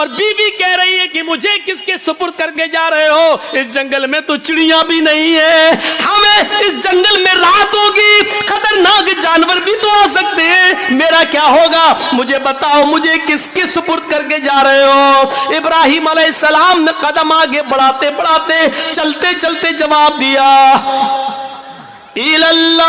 और बीवी कह रही है कि मुझे किसके सुपुर्द करके जा रहे हो? इस जंगल में तो चिड़िया भी नहीं है, हमें इस जंगल में रात होगी, खतरनाक जानवर भी तो आ सकते हैं, मेरा क्या होगा? मुझे बताओ, मुझे किसके सुपुर्द करके जा रहे हो? इब्राहिम अलैहिस्सलाम ने कदम आगे बढ़ाते बढ़ाते, चलते चलते जवाब दिया, इल्लल्लाह,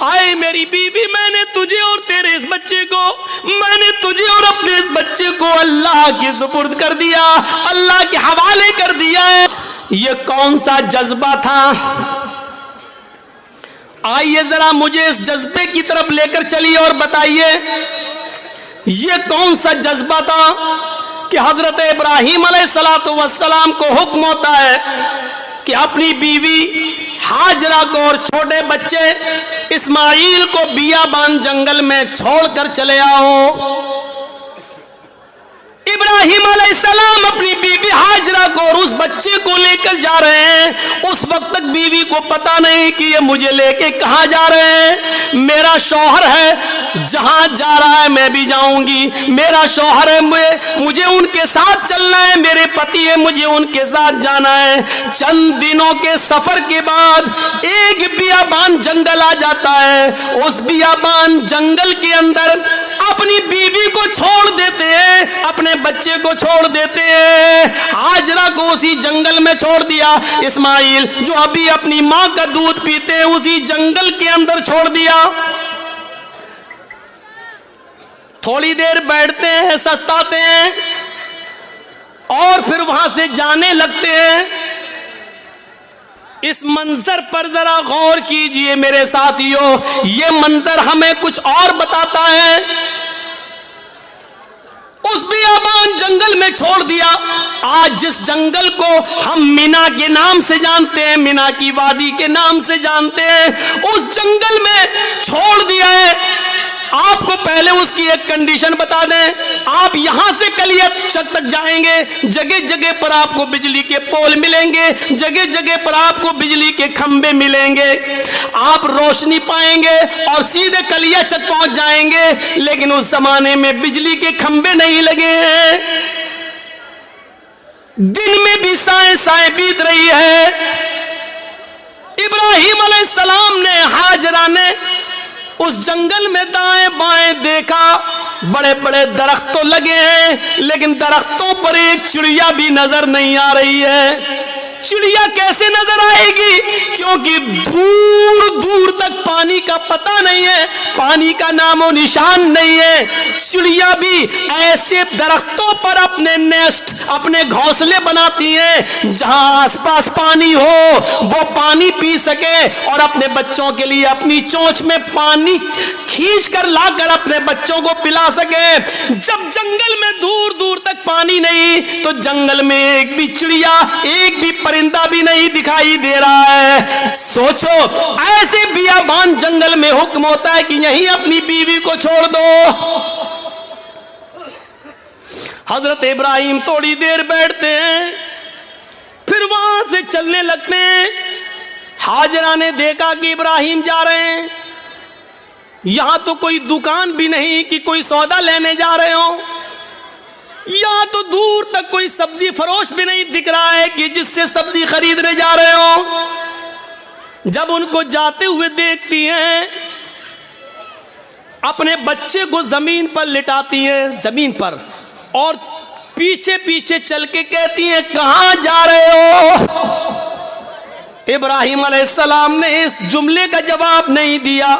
आए मेरी बीवी, मैंने तुझे और तेरे इस बच्चे को, मैंने तुझे और अपने इस बच्चे को अल्लाह के सुपुर्द कर दिया, अल्लाह के हवाले कर दिया है। ये कौन सा जज्बा था? आइए जरा मुझे इस जज्बे की तरफ लेकर चलिए और बताइए, ये कौन सा जज्बा था कि हजरत इब्राहिम अलैहिस्सलातु वस्सलाम को हुक्म होता है कि अपनी बीवी हाजरा को और छोटे बच्चे इस्माइल को बियाबान जंगल में छोड़कर चले आओ। इब्राहिम अलैहिस्सलाम अपनी बीवी हाजरा को और उस बच्चे को लेकर जा रहे हैं। उस वक्त तक बीवी को पता नहीं कि ये मुझे लेके कहां जा रहे हैं। मेरा शौहर है, जहां जा रहा है मैं भी जाऊंगी, मेरा शौहर है, मुझे उनके साथ चलना है, मेरे पति है, मुझे उनके साथ जाना है। चंद दिनों के सफर के बाद एक बियाबान जंगल आ जाता है। उस बियाबान जंगल के अंदर अपनी बीवी को छोड़ देते हैं, अपने बच्चे को छोड़ देते हैं। हाजरा को उसी जंगल में छोड़ दिया। इस्माइल जो अभी अपनी मां का दूध पीते हैं, उसी जंगल के अंदर छोड़ दिया। थोड़ी देर बैठते हैं, सस्ताते हैं और फिर वहां से जाने लगते हैं। इस मंजर पर जरा गौर कीजिए मेरे साथियों, ये मंजर हमें कुछ और बताता है। उस बियाबान जंगल में छोड़ दिया। आज जिस जंगल को हम मीना के नाम से जानते हैं, मीना की वादी के नाम से जानते हैं, उस जंगल में छोड़ दिया है। आपको पहले उसकी एक कंडीशन बता दें, आप यहां से कलिया चक तक जाएंगे, जगह जगह पर आपको बिजली के पोल मिलेंगे, जगह जगह पर आपको बिजली के खंबे मिलेंगे, आप रोशनी पाएंगे और सीधे कलिया चक पहुंच जाएंगे। लेकिन उस जमाने में बिजली के खंबे नहीं लगे हैं, दिन में भी साएं साएं बीत रही है। इब्राहिम अलैहिस्सलाम ने, हाजरा ने उस जंगल में दाएं बाएं देखा, बड़े बड़े दरख्त तो लगे हैं, लेकिन दरख्तों पर एक चिड़िया भी नजर नहीं आ रही है। चिड़िया कैसे नजर आएगी? क्योंकि दूर दूर तक पानी का पता नहीं है, पानी का नामो निशान नहीं है। चिड़िया भी ऐसे दरख्तों पर अपने नेस्ट, अपने घोंसले बनाती हैं जहां आसपास पानी हो, वो पानी पी सके और अपने बच्चों के लिए अपनी चोंच में पानी खींच कर लाकर अपने बच्चों को पिला सके। जब जंगल में दूर दूर तक पानी नहीं, तो जंगल में एक भी चिड़िया, एक भी परिंदा भी नहीं दिखाई दे रहा है। सोचो, ऐसे बियाबान जंगल में हुक्म होता है कि यहीं अपनी बीवी को छोड़ दो। हजरत इब्राहिम थोड़ी देर बैठते हैं, फिर वहां से चलने लगते हैं। हाजरा ने देखा कि इब्राहिम जा रहे हैं, यहां तो कोई दुकान भी नहीं कि कोई सौदा लेने जा रहे हो, यहां तो दूर तक कोई सब्जी फरोश भी नहीं दिख रहा है कि जिससे सब्जी खरीदने जा रहे हो। जब उनको जाते हुए देखती हैं, अपने बच्चे को जमीन पर लिटाती हैं, जमीन पर, और पीछे पीछे चल के कहती हैं, कहां जा रहे हो? इब्राहिम अलैहिस्सलाम ने इस जुमले का जवाब नहीं दिया।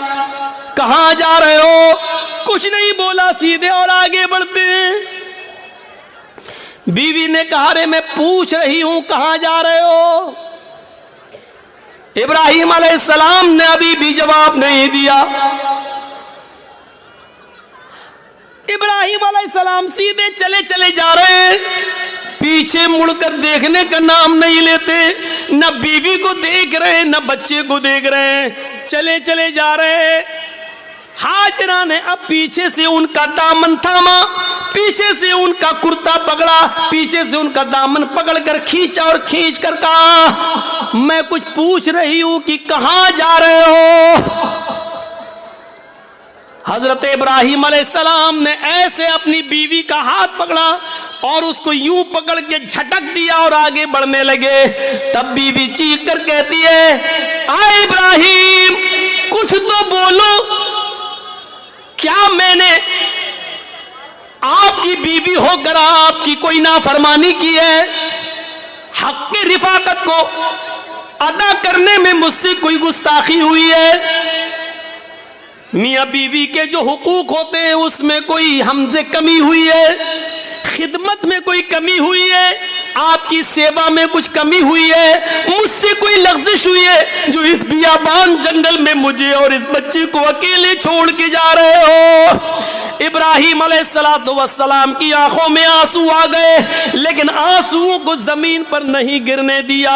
कहां जा रहे हो? कुछ नहीं बोला, सीधे और आगे बढ़ते हैं। बीवी ने कहा, रे मैं पूछ रही हूं कहां जा रहे हो? इब्राहिम अलैहिस्सलाम ने अभी भी जवाब नहीं दिया। इब्राहिम अलैहिस्सलाम सीधे चले चले जा रहे हैं, पीछे मुड़कर देखने का नाम नहीं लेते, न बीवी को देख रहे न बच्चे को देख रहे हैं, चले चले जा रहे हैं। हाजरा ने अब पीछे से उनका दामन थामा, पीछे से उनका कुर्ता पकड़ा, पीछे से उनका दामन पकड़कर खींचा और खींच कर कहा, मैं कुछ पूछ रही हूं कि कहां जा रहे हो? हजरत इब्राहिम अलैहिस्सलाम ने ऐसे अपनी बीवी का हाथ पकड़ा और उसको यूं पकड़ के झटक दिया और आगे बढ़ने लगे। तब बीवी चीख कर कहती है, आए इब्राहिम कुछ तो बोलो, क्या मैंने आपकी बीवी होकर आपकी कोई नाफरमानी की है? हक की रिफाकत को अदा करने में मुझसे कोई गुस्ताखी हुई है? मियां बीवी के जो हुकूक होते हैं उसमें कोई हमसे कमी हुई है? खिदमत में कोई कमी हुई है? आपकी सेवा में कुछ कमी हुई है? मुझसे कोई लग़्ज़िश हुई है जो इस बियाबान जंगल में मुझे और इस बच्चे को अकेले छोड़ के जा रहे हो? इब्राहिम अलैहिस्सलाम की आंखों में आंसू आ गए, लेकिन आंसुओं को जमीन पर नहीं गिरने दिया।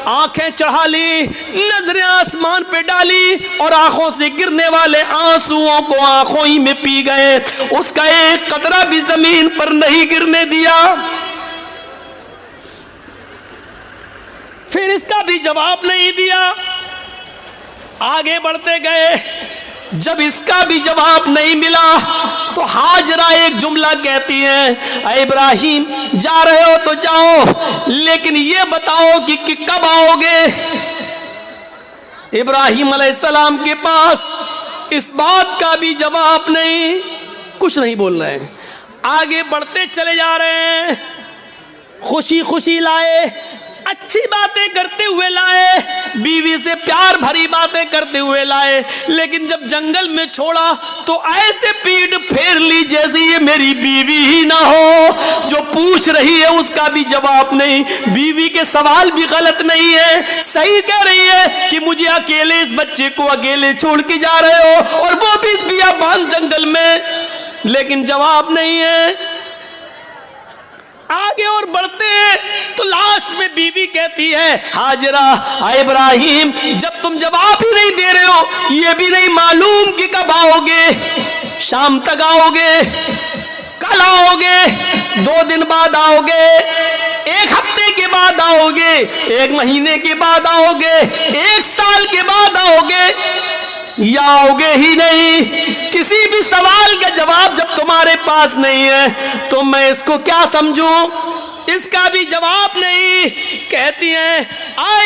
आंखें चढ़ा ली, नजरें आसमान पे डाली और आंखों से गिरने वाले आंसुओं को आंखों ही में पी गए। उसका एक कतरा भी जमीन पर नहीं गिरने दिया। फिर इसका भी जवाब नहीं दिया, आगे बढ़ते गए। जब इसका भी जवाब नहीं मिला तो हाजरा एक जुमला कहती है, अरे इब्राहिम जा रहे हो तो जाओ, लेकिन ये बताओ कि कब आओगे? इब्राहिम अलैहिस्सलाम के पास इस बात का भी जवाब नहीं, कुछ नहीं बोल रहे हैं। आगे बढ़ते चले जा रहे हैं। खुशी खुशी लाए, अच्छी बातें करते हुए लाए, बीवी से प्यार भरी बातें करते हुए लाए, लेकिन जब जंगल में छोड़ा तो ऐसे पीठ फेर ली जैसे ये मेरी बीवी ही ना हो। जो पूछ रही है उसका भी जवाब नहीं, बीवी के सवाल भी गलत नहीं है, सही कह रही है कि मुझे अकेले इस बच्चे को अकेले छोड़ के जा रहे हो और वो भी इस बियाबान जंगल में, लेकिन जवाब नहीं है। आगे और बढ़ते हैं तो लास्ट में बीवी कहती है, हाजरा इब्राहिम जब तुम जवाब ही नहीं दे रहे हो, ये भी नहीं मालूम कि कब आओगे? शाम तक आओगे, कल आओगे, 2 दिन बाद आओगे, 1 हफ्ते के बाद आओगे, 1 महीने के बाद आओगे, 1 साल के बाद आओगे, या आओगे ही नहीं? किसी भी सवाल का जवाब जब तुम्हारे पास नहीं है तो मैं इसको क्या समझूं? इसका भी जवाब नहीं। कहती है,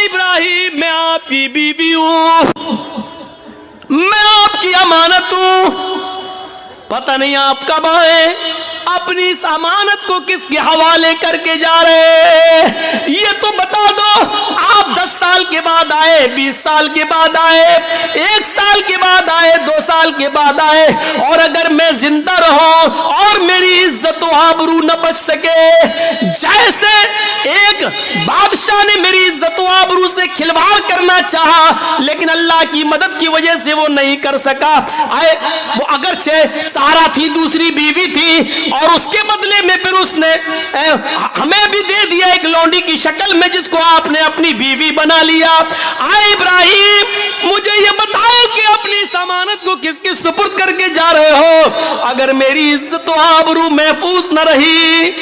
इब्राहिम मैं आपकी बीवी हूं, मैं आपकी अमानत हूं, पता नहीं आप कब आए, अपनी इस अमानत को किसके हवाले करके जा रहे हैं? ये तो बता दो, आप 10 साल के बाद आए, 20 साल के बाद आए, 1 साल के बाद आए, 2 साल के बाद आए, और अगर मैं जिंदा रहूं और मेरी इज्जत व आबरू न बच सके, जैसे एक बादशाह ने मेरी इज्जत व आबरू से खिलवाड़ करना चाहा लेकिन अल्लाह की मदद की वजह से वो नहीं कर सका। वो अगरचे सारा थी, दूसरी बीवी थी, और उसके बदले में फिर उसने हमें भी दे दिया एक लौंडी की शक्ल में, जिसको आपने अपनी बीवी बना लिया। इब्राहिम मुझे ये बताओ कि अपनी जमानत को किसके सुपुर्द करके जा रहे हो? अगर मेरी इज्जत व आबरू महफूज न रही,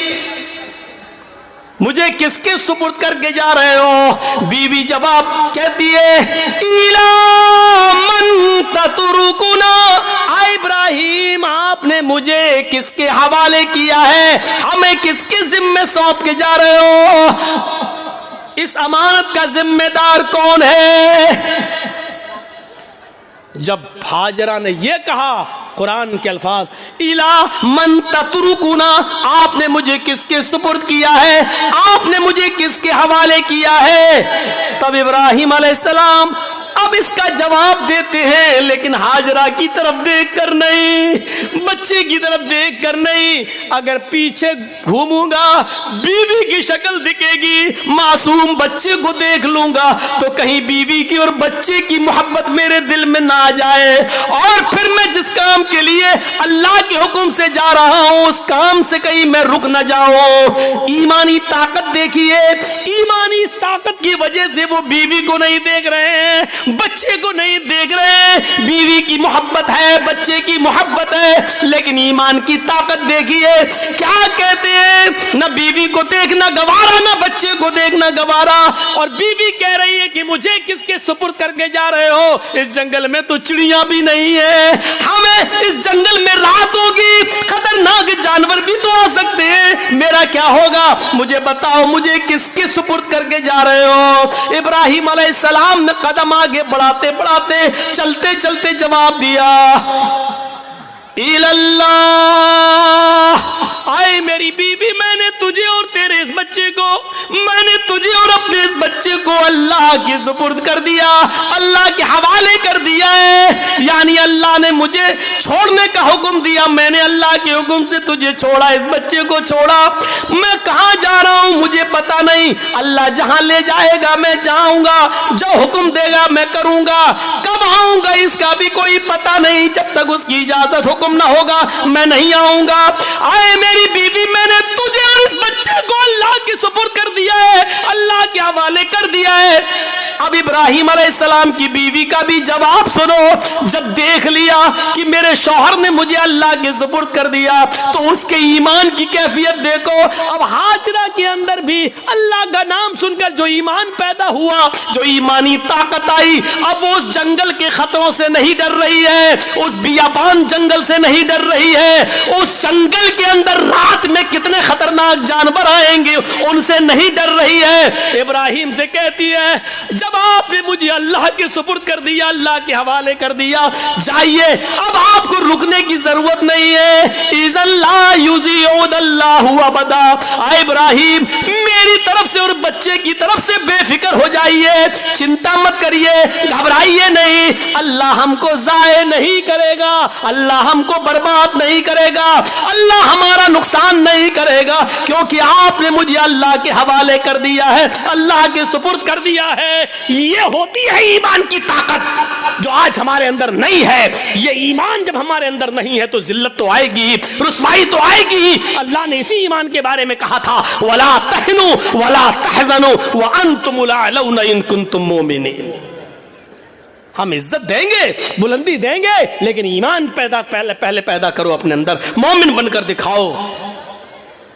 मुझे किसके सुपुर्द करके जा रहे हो? बीवी जवाब कहती है, इला मन ततरुकुना, इब्राहिम आपने मुझे किसके हवाले किया है? हमें किसके जिम्मे सौंप के जा रहे हो? इस अमानत का जिम्मेदार कौन है? जब हाजरा ने यह कहा, कुरान के अल्फाज, इला मन ततरुकुना, आपने मुझे किसके सुपुर्द किया है, आपने मुझे किसके हवाले किया है? तब इब्राहिम अलैहिस्सलाम अब इसका जवाब देते हैं, लेकिन हाजरा की तरफ देख कर नहीं, बच्चे की तरफ देख कर नहीं। अगर पीछे घूमूंगा बीवी की शक्ल दिखेगी, मासूम बच्चे को देख लूंगा तो कहीं बीवी की और बच्चे की मोहब्बत मेरे दिल में ना आ जाए, और फिर मैं जिस काम के लिए अल्लाह के हुक्म से जा रहा हूं उस काम से कहीं मैं रुक न जाऊं। ईमानी ताकत देखिए, ईमानी इस ताकत की वजह से वो बीवी को नहीं देख रहे हैं, बच्चे को नहीं देख रहे। बीवी की मोहब्बत है, बच्चे की मोहब्बत है, लेकिन ईमान की ताकत देखिए। क्या कहते हैं, न बीवी को देखना गवारा, न बच्चे को देखना गवारा। और बीवी कह रही है कि मुझे किसके सुपुर्द करके जा रहे हो? इस जंगल में तो चिड़िया भी नहीं है, हमें इस जंगल में रात होगी, खतरनाक जानवर भी तो आ सकते हैं, मेरा क्या होगा? मुझे बताओ, मुझे किसके सुपुर्द करके जा रहे हो? इब्राहिम अलैहिस्सलाम ने कदम आगे बढ़ाते बढ़ाते, चलते चलते जवाब दिया, इल्लल्लाह, आए मेरी बीवी, मैंने तुझे और तेरे इस बच्चे को, मैंने तुझे और अपने इस बच्चे को अल्लाह के सुपुर्द कर दिया, अल्लाह के हवाले कर दिया है। यानी अल्लाह ने मुझे छोड़ने का हुक्म दिया, मैंने अल्लाह के हुक्म से तुझे छोड़ा, इस बच्चे को छोड़ा। मैं कहां जा रहा हूं मुझे पता नहीं, अल्लाह जहां ले जाएगा मैं जाऊंगा, जो हुक्म देगा मैं करूंगा, कब आऊंगा इसका भी कोई पता नहीं, जब तक उसकी इजाजत हुक्म ना होगा मैं नहीं आऊंगा। आए मेरी बीवी, मैंने तुझे और इस बच्चे को अल्लाह के सुपुर्द कर दिया है, अल्लाह के हवाले कर दिया है। अब इब्राहिम अलैहिस्सलाम की बीवी का भी जवाब सुनो। जब देख लिया कि मेरे शौहर ने मुझे अल्लाह के सुपुर्द कर दिया, तो उसके ईमान की कैफियत देखो। अब हाजरा के अंदर भी अल्लाह का नाम सुनकर जो ईमान पैदा हुआ, जो ईमानी ताकत आई, अब वो उस जंगल के खतरों से नहीं डर रही है, उस बियाबान जंगल से नहीं डर रही है, उस जंगल के अंदर रात में कितने खतरनाक जानवर आएंगे उनसे नहीं डर रही है। इब्राहिम से कहती है, जब आपने मुझे अल्लाह के सुपुर्द कर दिया, अल्लाह के हवाले कर दिया, जाइए, अब आपको रुकने की जरूरत नहीं है। इज़ल्ला युज़िउदल्लाहु अबदा। इब्राहिम, मेरी तरफ से और बच्चे की तरफ से बेफिक्र हो जाइए, चिंता मत करिए, घबराइए नहीं, अल्लाह हमको जाये नहीं करेगा, अल्लाह हमको बर्बाद नहीं करेगा, अल्लाह हमारा नुकसान नहीं करेगा, क्योंकि आपने मुझे अल्लाह के हवाले कर दिया है, अल्लाह के सुपुर्द कर दिया है। ये होती है ईमान की ताकत, जो आज हमारे अंदर नहीं है। ये ईमान जब हमारे अंदर नहीं है तो जिल्लत तो आएगी, रुसवाई तो आएगी। अल्लाह ने इसी ईमान के बारे में कहा था, वला तहनु वला तहज़नु व अंतुमुल अलौना इन कुंतुम मोमिनीन। हम इज्जत देंगे, बुलंदी देंगे, लेकिन ईमान पहले पैदा करो अपने अंदर, मोमिन बनकर दिखाओ।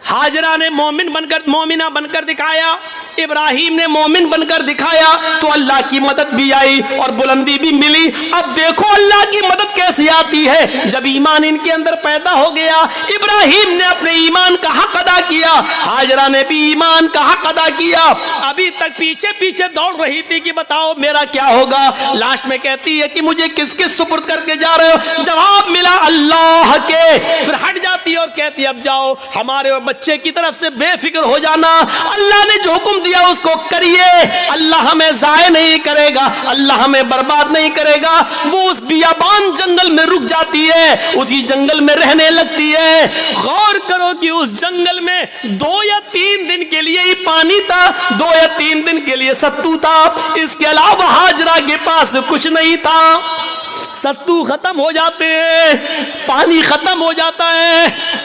हाजरा ने मोमिना बनकर दिखाया, इब्राहिम ने मोमिन बनकर दिखाया, तो अल्लाह की मदद भी आई और बुलंदी भी मिली। अब देखो अल्लाह की मदद कैसे आती है, जब ईमान इनके अंदर पैदा हो गया। इब्राहिम ने अपने ईमान का हक अदा किया, हाजरा ने भी ईमान का हक अदा किया। अभी तक पीछे पीछे दौड़ रही थी कि बताओ मेरा क्या होगा। लास्ट में कहती है कि मुझे किसके सुपुर्द करके जा रहे हो? जवाब मिला अल्लाह के। फिर हट जाती है और कहती है, अब जाओ, हमारे और बच्चे की तरफ से बेफिक्र हो जाना, अल्लाह ने जो हुक्म दिया उसको करिए, अल्लाह हमें जाये नहीं करेगा, अल्लाह हमें बर्बाद नहीं करेगा। वो उस बियाबान जंगल में रुक जाती है, उसी जंगल में रहने लगती है। गौर करो कि उस जंगल में 2 या 3 दिन के लिए ही पानी था, 2 या 3 दिन के लिए सत्तू था, इसके अलावा हाजरा के पास कुछ नहीं था। सत्तू खत्म हो जाते हैं, पानी खत्म हो जाता है,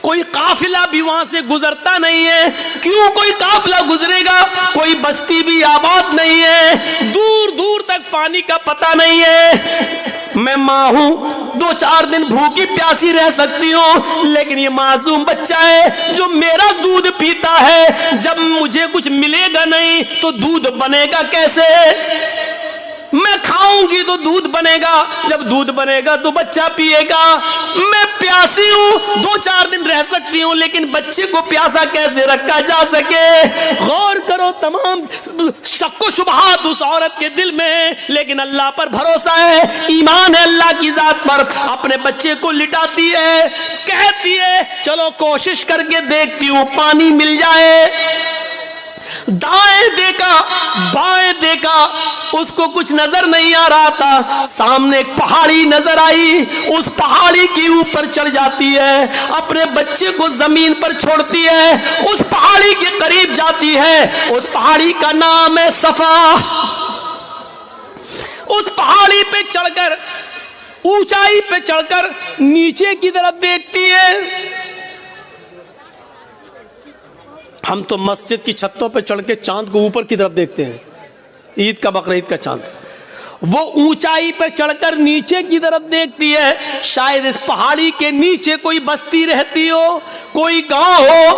कोई काफिला भी वहां से गुजरता नहीं है। क्यों कोई काफिला गुजरेगा? कोई बस्ती भी आबाद नहीं है, दूर दूर तक पानी का पता नहीं है। मैं माँ हूं, 2-4 दिन भूखी प्यासी रह सकती हूँ, लेकिन ये मासूम बच्चा है जो मेरा दूध पीता है, जब मुझे कुछ मिलेगा नहीं तो दूध बनेगा कैसे? मैं खाऊंगी तो दूध बनेगा, जब दूध बनेगा तो बच्चा पिएगा। मैं प्यासी हूं, 2-4 दिन रह सकती हूं, लेकिन बच्चे को प्यासा कैसे रखा जा सके? गौर करो, तमाम शक्को शुबहात उस औरत के दिल में, लेकिन अल्लाह पर भरोसा है, ईमान है अल्लाह की जात पर। अपने बच्चे को लिटाती है, कहती है चलो कोशिश करके देखती हूं पानी मिल जाए। दाएं देखा, बाएं देखा, उसको कुछ नजर नहीं आ रहा था। सामने एक पहाड़ी नजर आई, उस पहाड़ी के ऊपर चढ़ जाती है, अपने बच्चे को जमीन पर छोड़ती है, उस पहाड़ी के करीब जाती है। उस पहाड़ी का नाम है सफा। उस पहाड़ी पे चढ़कर, ऊंचाई पे चढ़कर नीचे की तरफ देखती है। हम तो मस्जिद की छतों पे चढ़ के चांद को ऊपर की तरफ देखते हैं, ईद का, बकरीद का चांद। वो ऊंचाई पर चढ़कर नीचे की तरफ देखती है, शायद इस पहाड़ी के नीचे कोई बस्ती रहती हो, कोई गांव हो,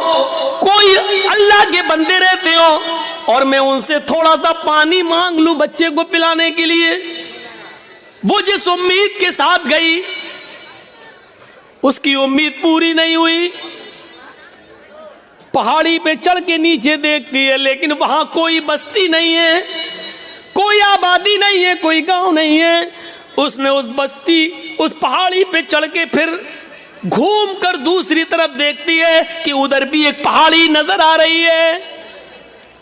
कोई अल्लाह के बंदे रहते हो, और मैं उनसे थोड़ा सा पानी मांग लूं बच्चे को पिलाने के लिए। वो जिस उम्मीद के साथ गई, उसकी उम्मीद पूरी नहीं हुई। पहाड़ी पे चढ़ के नीचे देखती है, लेकिन वहां कोई बस्ती नहीं है, कोई आबादी नहीं है, कोई गांव नहीं है। उसने उस पहाड़ी पे चढ़ के फिर घूमकर दूसरी तरफ देखती है कि उधर भी एक पहाड़ी नजर आ रही है।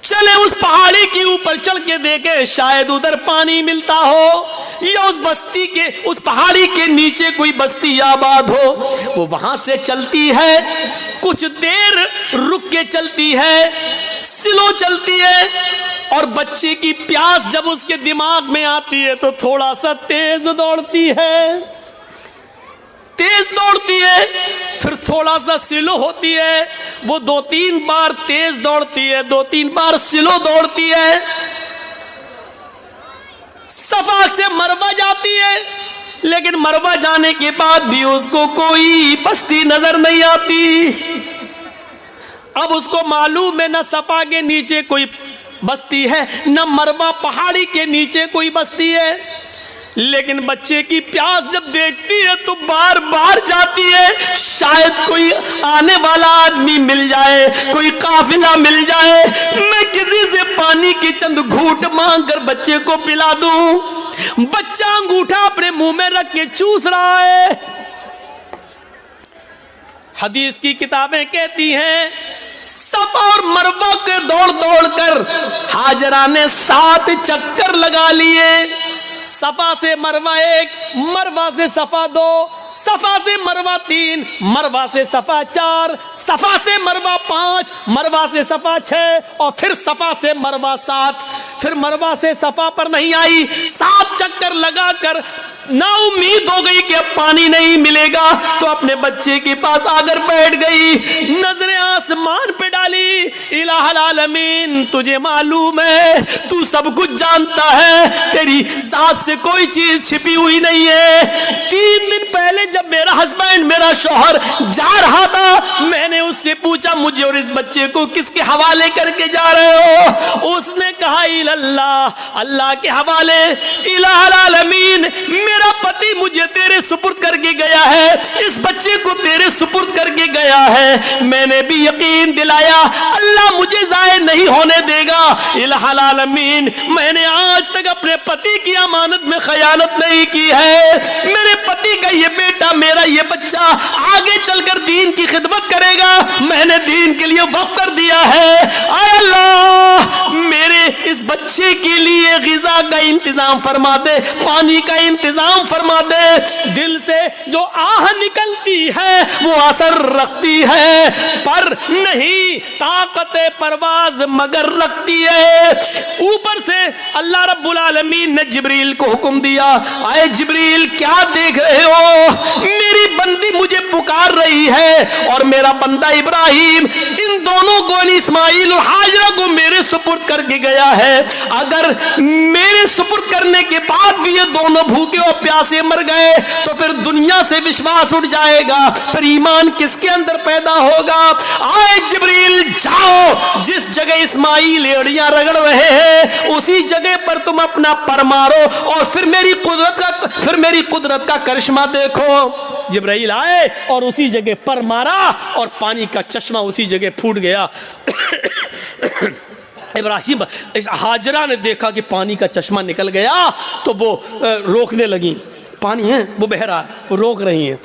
चले उस पहाड़ी के ऊपर चढ़ के देखे, शायद उधर पानी मिलता हो, या उस पहाड़ी के नीचे कोई बस्ती आबाद हो। वो वहां से चलती है, कुछ देर रुक के चलती है, स्लो चलती है, और बच्चे की प्यास जब उसके दिमाग में आती है तो थोड़ा सा तेज दौड़ती है, फिर थोड़ा सा स्लो होती है। वो 2-3 बार तेज दौड़ती है, 2-3 बार स्लो दौड़ती है। सफा से मरवा जाती है, लेकिन मरवा जाने के बाद भी उसको कोई बस्ती नजर नहीं आती। अब उसको मालूम है न सफा के नीचे कोई बस्ती है, न मरवा पहाड़ी के नीचे कोई बस्ती है। लेकिन बच्चे की प्यास जब देखती है तो बार बार जाती है, शायद कोई आने वाला आदमी मिल जाए, कोई काफिला मिल जाए, मैं किसी से पानी की चंद घूंट मांग कर बच्चे को पिला दूं। बच्चा अंगूठा अपने मुंह में रख के चूस रहा है। हदीस की किताबें कहती हैं, सफा और मरवा के दौड़ दौड़ कर हाजरा ने 7 चक्कर लगा लिए। सफा से मरवा 1, मरवा से सफा 2, सफा से मरवा 3, मरवा से सफा 4, सफा से मरवा 5, मरवा से सफा 6, और फिर सफा से मरवा 7। फिर मरवा से सफा पर नहीं आई, 7 चक्कर लगाकर ना उम्मीद हो गई कि अब पानी नहीं मिलेगा, तो अपने बच्चे के पास आकर बैठ गई, नजरें आसमान पे डाली। इलाहुल आलमीन, तुझे मालूम है, तू सब कुछ जानता है, तेरी साथ से कोई चीज छिपी हुई नहीं है। 3 दिन पहले जब मेरा हस्बैंड, मेरा शौहर जा रहा था, मैंने उससे पूछा मुझे और इस बच्चे को किसके हवाले करके जा रहे हो? उसने कहा इल्लल्लाह, अल्लाह के हवाले। इलाहुल आलमीन, मेरा पति मुझे तेरे सुपुर्द करके गया है, इस बच्चे को तेरे सुपुर्द करके गया है। मैंने भी यकीन दिलाया अल्लाह मुझे जाये नहीं होने देगा। इलाहुल आलमीन, मैंने आज तक अपने पति की अमानत में खयानत नहीं की है। मेरे पति का ये बेटा, मेरा ये बच्चा आगे चलकर दीन की खिदमत करेगा, मैंने दीन के लिए वक्फ कर दिया है। आय अल्लाह, मेरे इस बच्चे के लिए गिज़ा का इंतजाम फरमा दे, पानी का इंतजाम फरमा दे। दिल से जो आह निकलती है वो असर रखती है, पर नहीं ताकत परवाज मगर रखती है। ऊपर से अल्लाह रब्बुल आलमीन ने जिब्रील को हुक्म दिया, आए जिब्रील क्या देख रहे हो? मेरी बंदी मुझे पुकार रही है और मेरा बंदा इब्राहिम इन दोनों को, इस्माइल और हाजरा को मेरे सुपुर्द करके गया है। अगर मेरे सुपुर्द करने के बाद भी ये दोनों भूखे और प्यासे मर गए तो फिर दुनिया से विश्वास उठ जाएगा, फिर ईमान किसके अंदर पैदा होगा? आए जिब्रील, जाओ, जिस जगह इस्माइल एड़ियां रगड़ रहे हैं उसी जगह पर तुम अपना पर मारो और फिर मेरी कुदरत का करिश्मा देखो। जिब्राइल आए और उसी जगह पर मारा और पानी का चश्मा उसी जगह फूट गया। इब्राहिम, इस हाजरा ने देखा कि पानी का चश्मा निकल गया तो वो रोकने लगी। पानी है, वो बह रहा है, वो रोक रही हैं,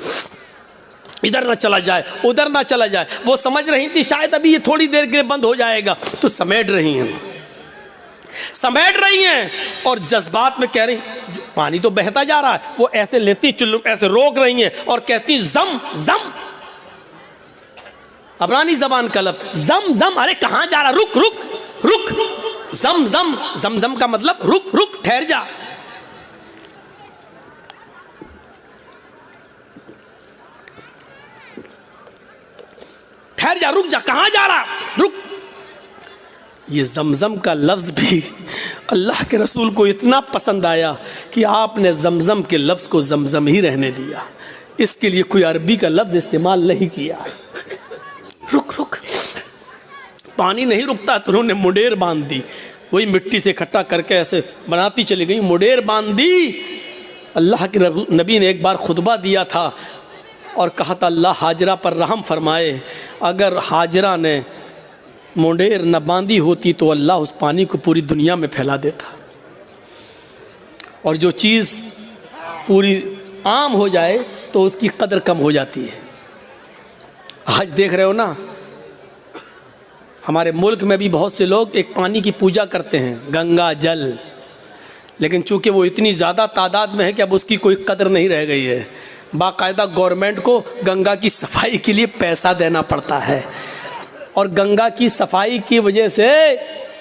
इधर ना चला जाए, उधर ना चला जाए। वो समझ रही थी शायद अभी ये थोड़ी देर के लिए बंद हो जाएगा, तो समेट रही हैं और जज्बात में कह रही, पानी तो बहता जा रहा है, वो ऐसे लेती चुल्लू, ऐसे रोक रही हैं और कहती जम जम, अबरानी जबान का लफ्ज़ जम जम। अरे कहां जा रहा? रुक रुक रुक। जम जम, जम जम का मतलब रुक रुक, ठहर जा। ठहर जा, रुक जा, कहां जा रहा? रुक। ये जमज़म का लफ्ज़ भी अल्लाह के रसूल को इतना पसंद आया कि आपने जमज़म के लफ्ज़ को जमज़म ही रहने दिया, इसके लिए कोई अरबी का लफ्ज़ इस्तेमाल नहीं किया। रुक रुक, पानी नहीं रुकता तो उन्होंने मुडेर बांध दी, वही मिट्टी से इकट्ठा करके ऐसे बनाती चली गई, मुडेर बांध दी। अल्लाह के नबी ने एक बार खुतबा दिया था और कहा था अल्लाह हाजरा पर रहम फरमाए, अगर हाजरा ने मुंडेर न बांधी होती तो अल्लाह उस पानी को पूरी दुनिया में फैला देता। और जो चीज़ पूरी आम हो जाए तो उसकी कदर कम हो जाती है। आज देख रहे हो ना, हमारे मुल्क में भी बहुत से लोग एक पानी की पूजा करते हैं, गंगा जल, लेकिन चूंकि वो इतनी ज़्यादा तादाद में है कि अब उसकी कोई कदर नहीं रह गई है। बाकायदा गवर्नमेंट को गंगा की सफाई के लिए पैसा देना पड़ता है और गंगा की सफाई की वजह से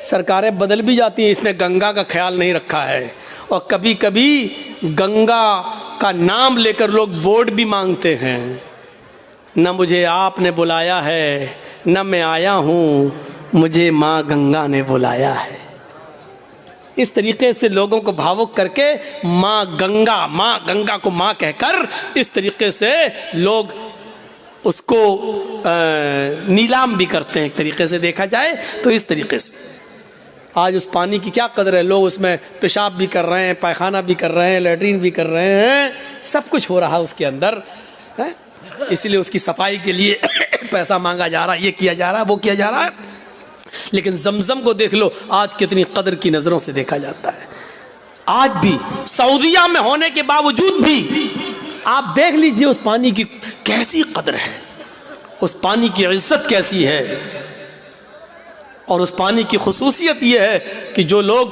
सरकारें बदल भी जाती हैं, इसने गंगा का ख्याल नहीं रखा है। और कभी कभी गंगा का नाम लेकर लोग बोर्ड भी मांगते हैं, न मुझे आपने बुलाया है न मैं आया हूँ, मुझे माँ गंगा ने बुलाया है। इस तरीके से लोगों को भावुक करके माँ गंगा को माँ कहकर इस तरीके से लोग उसको नीलाम भी करते हैं। एक तरीके से देखा जाए तो इस तरीके से आज उस पानी की क्या कदर है। लोग उसमें पेशाब भी कर रहे हैं, पैखाना भी कर रहे हैं, लैट्रीन भी कर रहे हैं, सब कुछ हो रहा है उसके अंदर है। इसलिए उसकी सफाई के लिए पैसा मांगा जा रहा है, ये किया जा रहा है, वो किया जा रहा है। लेकिन जमजम को देख लो, आज कितनी कदर की नज़रों से देखा जाता है। आज भी सऊदिया में होने के बावजूद भी आप देख लीजिए उस पानी की कैसी कदर है, उस पानी की इज्जत कैसी है। और उस पानी की खुसूसियत ये है कि जो लोग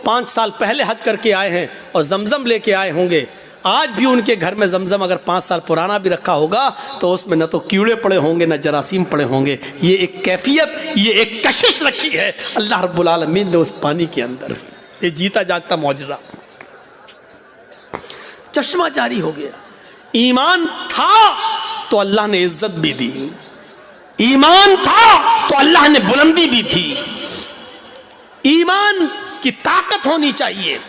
5 साल पहले हज करके आए हैं और जमजम लेके आए होंगे, आज भी उनके घर में जमजम अगर 5 साल पुराना भी रखा होगा तो उसमें न तो कीड़े पड़े होंगे न जरासीम पड़े होंगे। ये एक कैफियत, ये एक कशिश रखी है अल्लाह रब्बुल आलमीन ने उस पानी के अंदर। ये जीता जागता मौजज़ा, चश्मा जारी हो गया। ईमान था तो अल्लाह ने इज्जत भी दी, ईमान था तो अल्लाह ने बुलंदी भी थी। ईमान की ताकत होनी चाहिए।